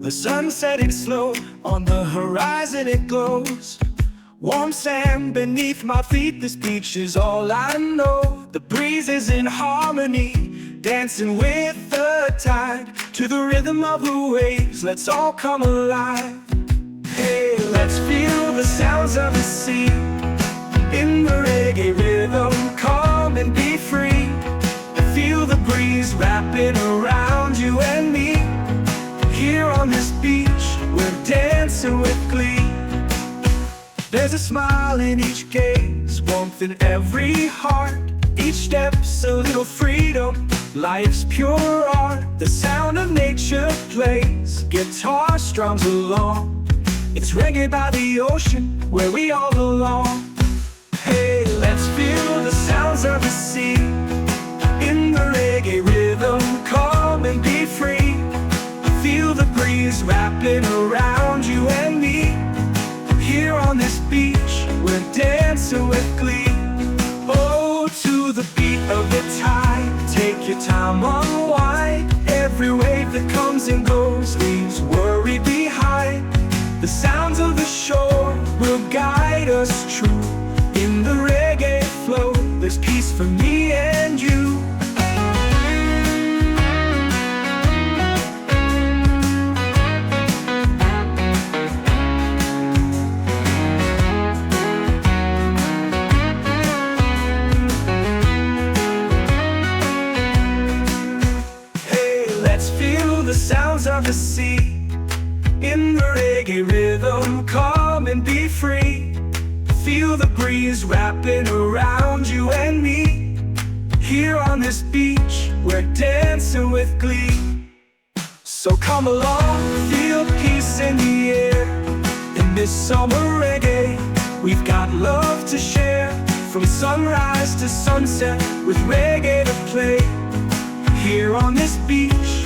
The sun setting slow, on the horizon it glows. Warm sand beneath my feet, this beach is all I know. The breeze is in harmony, dancing with the tide. To the rhythm of the waves, let's all come alive. Hey, let's feel the sounds of the sea. In the reggae rhythm, come and be free. Feel the breeze wrapping around you and me. Here on this beach, we're dancing with glee. There's a smile in each gaze, warmth in every heart. Each step's a little freedom, life's pure art. The sound of nature plays, guitar strums along. It's reggae by the ocean, where we all belong. Hey, let's feel the sounds of the sea. In the reggae rhythm, come and be free. Feel the breeze wrapping around you and me. Here on this beach, we're dancing with glee. Oh, to the beat of the tide, take your time, unwind. Every wave that comes and goes leaves worry behind. The sounds of the shore will guide us true. In the reggae flow, there's peace for me and you. The sounds of the sea. In the reggae rhythm, come and be free. Feel the breeze wrapping around you and me. Here on this beach, we're dancing with glee. So come along, feel peace in the air. In this summer reggae, we've got love to share. From sunrise to sunset, with reggae to play. Here on this beach,